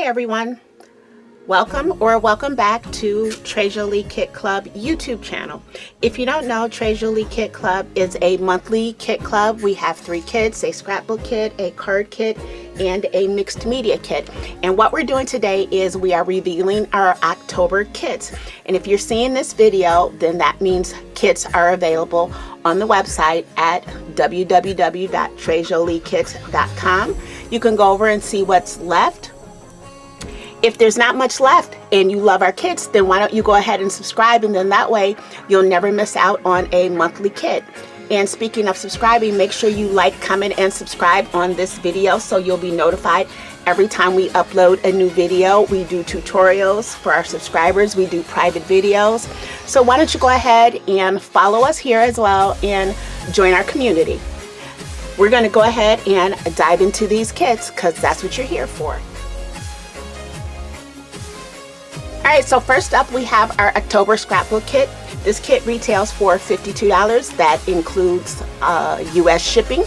Hi everyone, welcome back to Treasure Lee Kit Club YouTube channel. If you don't know, Treasure Lee Kit Club is a monthly kit club. We have 3 kits, a scrapbook kit, a card kit, and a mixed media kit. And what we're doing today is we are revealing our October kits. And if you're seeing this video, then that means kits are available on the website at www.treasureleekits.com. You can go over and see what's left. If there's not much left and you love our kits, then why don't you go ahead and subscribe, and then that way you'll never miss out on a monthly kit. And speaking of subscribing, make sure you like, comment, and subscribe on this video so you'll be notified every time we upload a new video. We do tutorials for our subscribers. We do private videos. So why don't you go ahead and follow us here as well and join our community. We're going to go ahead and dive into these kits because that's what you're here for. Alright, so first up we have our October scrapbook kit. This kit retails for $52. That includes US shipping.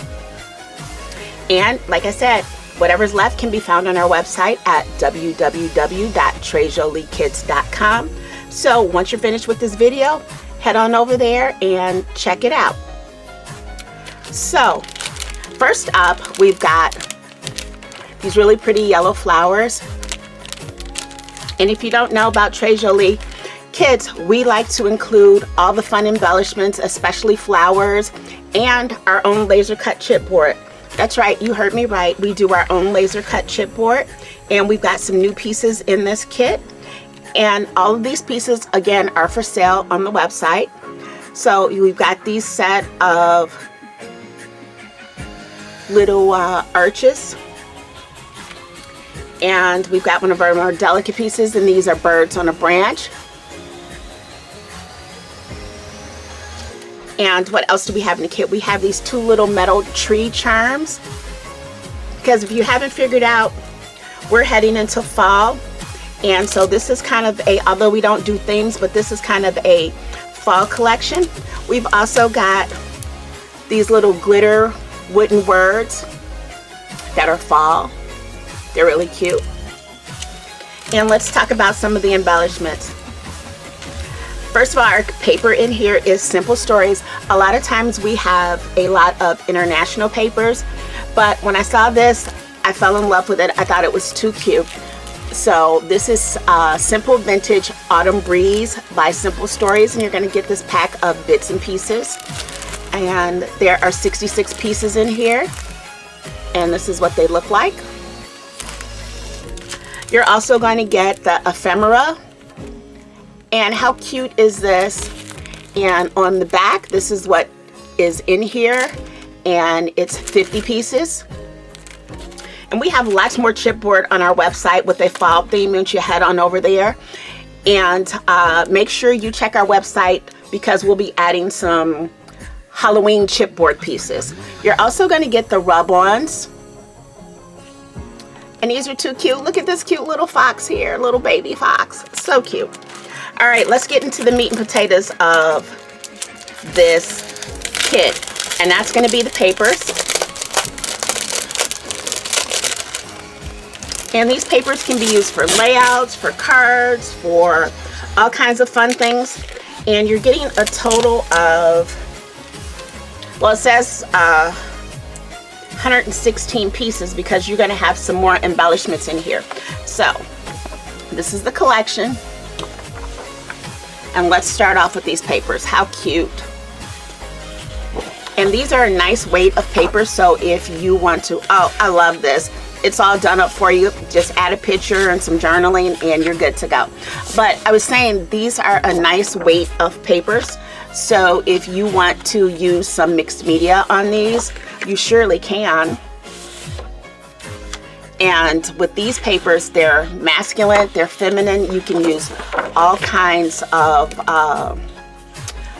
And like I said, whatever's left can be found on our website at www.treasureleekits.com. So once you're finished with this video, head on over there and check it out. So first up, we've got these really pretty yellow flowers. And if you don't know about Treasure Lee Kits, we like to include all the fun embellishments, especially flowers, and our own laser cut chipboard. That's right, you heard me right. We do our own laser cut chipboard, and we've got some new pieces in this kit. And all of these pieces, again, are for sale on the website. So we've got these set of little arches. And we've got one of our more delicate pieces, and these are birds on a branch. And what else do we have in the kit? We have these 2 little metal tree charms. Because if you haven't figured out, we're heading into fall. And so this is kind of a, although we don't do themes, but this is kind of a fall collection. We've also got these little glitter wooden words that are fall. They're really cute. And let's talk about some of the embellishments. First of all, our paper in here is Simple Stories. A lot of times we have a lot of international papers, but when I saw this, I fell in love with it. I thought it was too cute. So this is Simple Vintage Autumn Breeze by Simple Stories, and you're going to get this pack of bits and pieces. And there are 66 pieces in here, and this is what they look like. You're also going to get the ephemera. And how cute is this? And on the back, this is what is in here. And it's 50 pieces. And we have lots more chipboard on our website with a fall theme. Once you head on over there. And make sure you check our website because we'll be adding some Halloween chipboard pieces. You're also going to get the rub-ons. And these are too cute. Look at this cute little fox here, little baby fox. So cute. All right, let's get into the meat and potatoes of this kit. And that's going to be the papers. And these papers can be used for layouts, for cards, for all kinds of fun things. And you're getting a total of, well, it says 116 pieces because you're going to have some more embellishments in here. So this is the collection, and let's start off with these papers. How cute. And these are a nice weight of paper, so if you want to, oh, I love this. It's all done up for you. Just add a picture and some journaling and you're good to go. But I was saying these are a nice weight of papers, so if you want to use some mixed media on these, you surely can. And with these papers, they're masculine, they're feminine. You can use all kinds of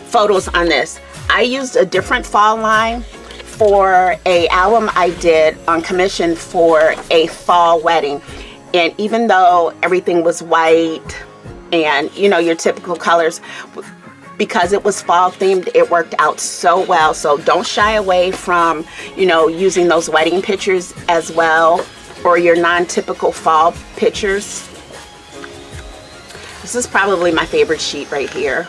photos on this. I used a different fall line for an album I did on commission for a fall wedding. And even though everything was white and, you know, your typical colors, because it was fall themed, it worked out so well. So don't shy away from, you know, using those wedding pictures as well, or your non-typical fall pictures. This is probably my favorite sheet right here.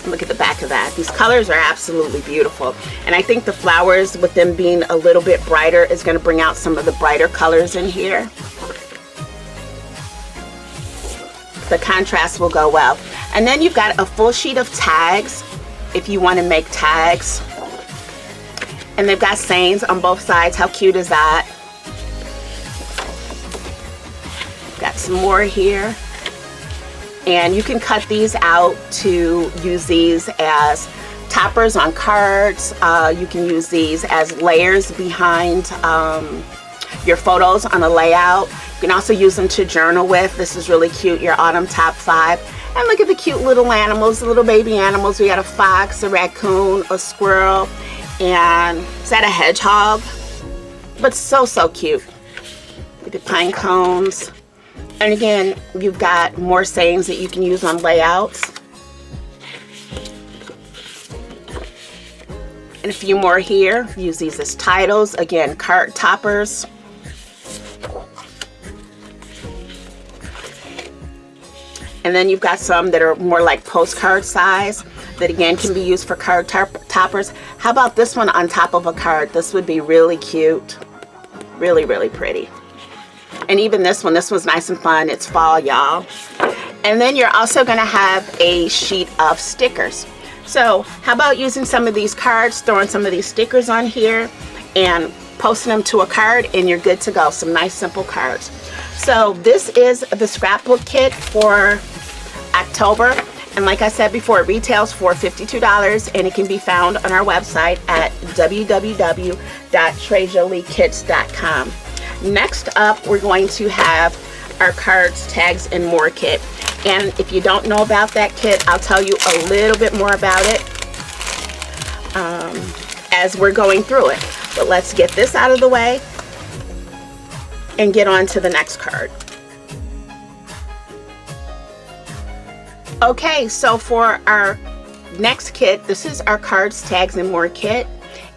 Look at the back of that. These colors are absolutely beautiful. And I think the flowers, with them being a little bit brighter, is going to bring out some of the brighter colors in here. The contrast will go well. And then you've got a full sheet of tags if you want to make tags. And they've got sayings on both sides. How cute is that? Got some more here. And you can cut these out to use these as toppers on cards. You can use these as layers behind your photos on a layout. You can also use them to journal with. This is really cute, your autumn top 5. And look at the cute little animals, the little baby animals. We got a fox, a raccoon, a squirrel, and is that a hedgehog? But so cute. Look at pine cones. And again, you've got more sayings that you can use on layouts. And a few more here. Use these as titles. Again, card toppers. And then you've got some that are more like postcard size that again can be used for card toppers. How about this one on top of a card? This would be really cute. Really pretty. And even this one's nice and fun. It's fall, y'all. And then you're also going to have a sheet of stickers. So how about using some of these cards, throwing some of these stickers on here and posting them to a card, and you're good to go. Some nice simple cards. So this is the scrapbook kit for October. And like I said before, it retails for $52 and it can be found on our website at www.trejoliekits.com. Next up, we're going to have our cards, tags, and more kit. And if you don't know about that kit, I'll tell you a little bit more about it as we're going through it. But let's get this out of the way and get on to the next card. Okay, so for our next kit, this is our cards, tags, and more kit.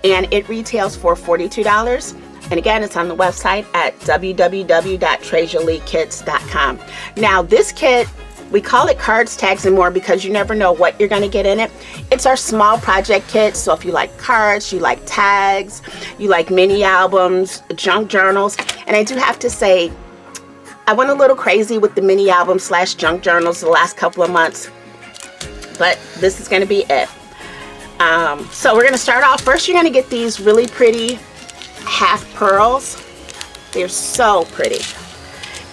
And it retails for $42. And again, it's on the website at www.trejoliekits.com. Now, this kit, we call it cards, tags, and more because you never know what you're going to get in it. It's our small project kit. So if you like cards, you like tags, you like mini albums, junk journals. And I do have to say, I went a little crazy with the mini album / junk journals the last couple of months. But this is going to be it. So we're going to start off. First, you're going to get these really pretty half pearls. They're so pretty.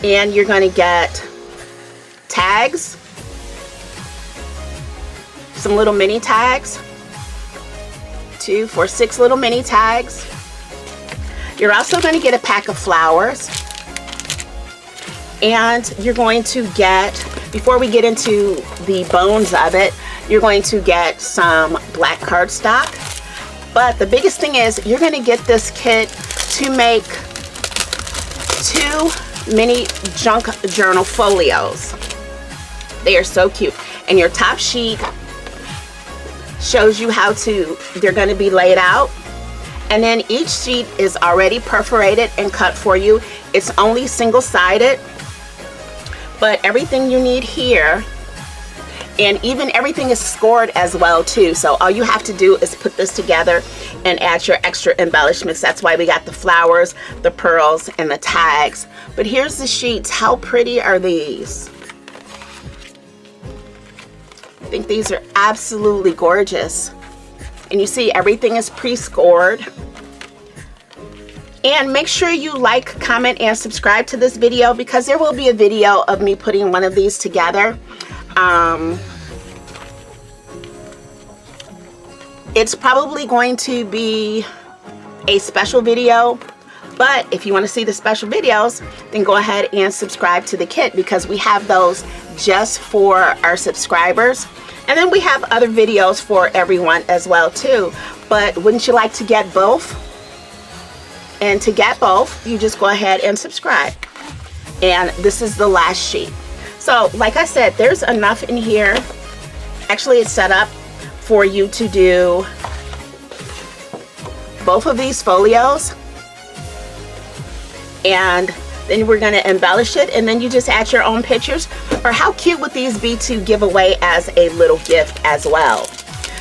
And you're going to get tags, some little mini tags, 2, 4, 6 little mini tags. You're also going to get a pack of flowers, and you're going to get, before we get into the bones of it, you're going to get some black cardstock. But the biggest thing is you're going to get this kit to make 2 mini junk journal folios. They are so cute. And your top sheet shows you how they're going to be laid out. And then each sheet is already perforated and cut for you. It's only single-sided. But everything you need here, and even everything is scored as well too. So all you have to do is put this together and add your extra embellishments. That's why we got the flowers, the pearls, and the tags. But here's the sheets. How pretty are these? I think these are absolutely gorgeous. And you see everything is pre-scored. And make sure you like, comment, and subscribe to this video because there will be a video of me putting one of these together. It's probably going to be a special video, but if you want to see the special videos, then go ahead and subscribe to the kit because we have those just for our subscribers. And then we have other videos for everyone as well too. But wouldn't you like to get both? And to get both, you just go ahead and subscribe. And this is the last sheet. So like I said, there's enough in here. Actually, it's set up for you to do both of these folios. And then we're going to embellish it, and then you just add your own pictures. Or how cute would these be to give away as a little gift as well?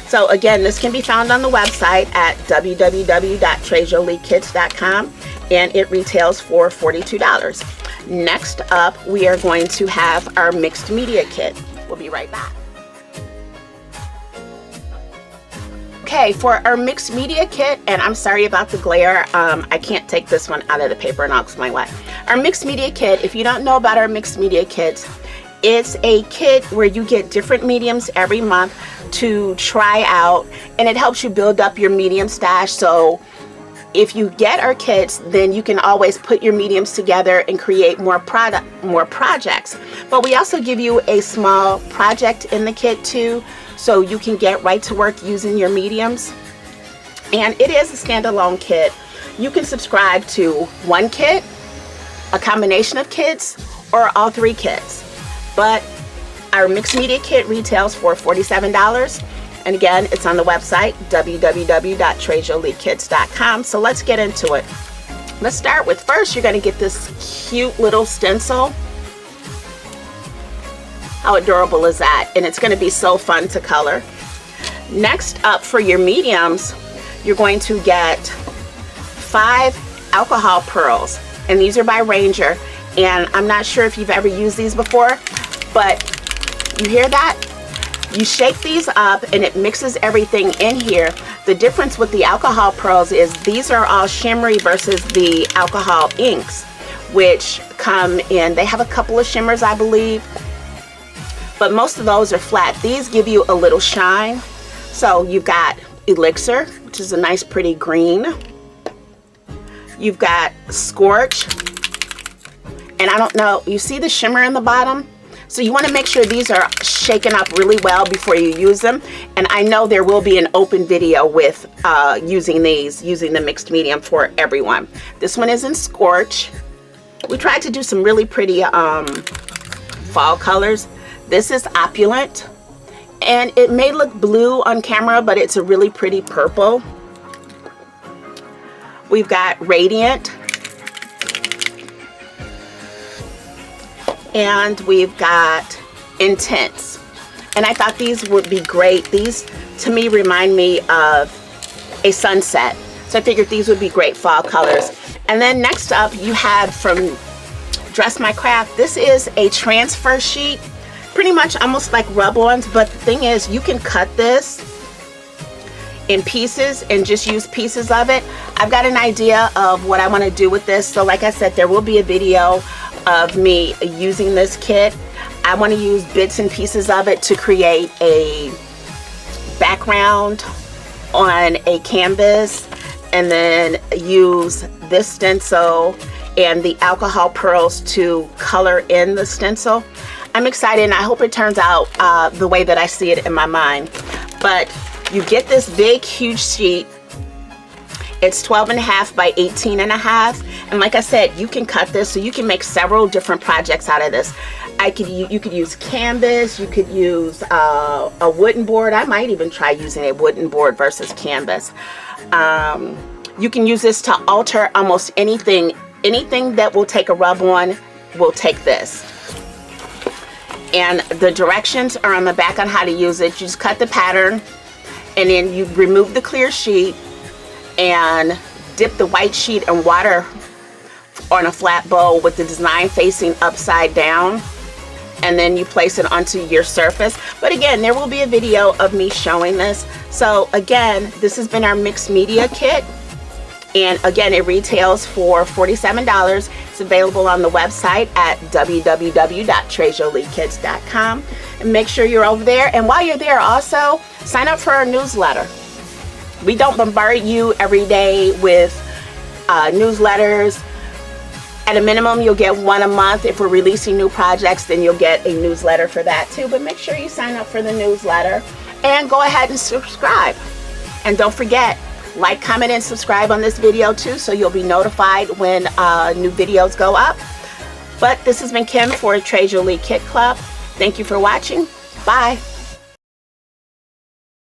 So again, this can be found on the website at www.treasureoleekids.com, and it retails for $42. Next up, we are going to have our mixed media kit. We'll be right back. Okay, for our mixed media kit, and I'm sorry about the glare, I can't take this one out of the paper, and I'll explain why. Our mixed media kit, if you don't know about our mixed media kits, it's a kit where you get different mediums every month to try out, and it helps you build up your medium stash. So if you get our kits, then you can always put your mediums together and create more projects. But we also give you a small project in the kit too, so you can get right to work using your mediums. And it is a standalone kit. You can subscribe to one kit, a combination of kits, or all three kits. But our mixed media kit retails for $47. And again, it's on the website, www.treasureoleekids.com. So let's get into it. Let's start with, first, you're going to get this cute little stencil. How adorable is that? And it's going to be so fun to color. Next up, for your mediums, you're going to get 5 alcohol pearls. And these are by Ranger. And I'm not sure if you've ever used these before, but you hear that? You shake these up and it mixes everything in here. The difference with the alcohol pearls is these are all shimmery versus the alcohol inks, which come in, they have a couple of shimmers, I believe, but most of those are flat. These give you a little shine. So you've got Elixir, which is a nice pretty green. You've got Scorch, and I don't know, you see the shimmer in the bottom? So you want to make sure these are shaken up really well before you use them. And I know there will be an open video with using the mixed medium for everyone. This one is in Scorch. We tried to do some really pretty fall colors. This is Opulent. And it may look blue on camera, but it's a really pretty purple. We've got Radiant. And we've got Intense. And I thought these would be great. These, to me, remind me of a sunset. So I figured these would be great fall colors. And then next up, you have from Dress My Craft. This is a transfer sheet. Pretty much almost like rub-ons. But the thing is, you can cut this in pieces and just use pieces of it. I've got an idea of what I want to do with this. So like I said, there will be a video of me using this kit. I want to use bits and pieces of it to create a background on a canvas, and then use this stencil and the alcohol pearls to color in the stencil. I'm excited, and I hope it turns out the way that I see it in my mind. But you get this big, huge sheet. It's 12.5 by 18.5, and like I said, you can cut this, so you can make several different projects out of this. You could use canvas, you could use a wooden board. I might even try using a wooden board versus canvas. You can use this to alter almost anything. Anything that will take a rub-on will take this. And the directions are on the back on how to use it. You just cut the pattern, and then you remove the clear sheet and dip the white sheet in water on a flat bowl with the design facing upside down, and then you place it onto your surface. But again, there will be a video of me showing this. So again, this has been our mixed media kit, and again, it retails for $47. It's available on the website at www.treasureoleekids.com, and make sure you're over there. And while you're there, also sign up for our newsletter. We don't bombard you every day with newsletters. At a minimum, you'll get one a month. If we're releasing new projects, then you'll get a newsletter for that too. But make sure you sign up for the newsletter and go ahead and subscribe. And don't forget, like, comment, and subscribe on this video too, so you'll be notified when new videos go up. But this has been Kim for Treasure Olee Kit Club. Thank you for watching. Bye.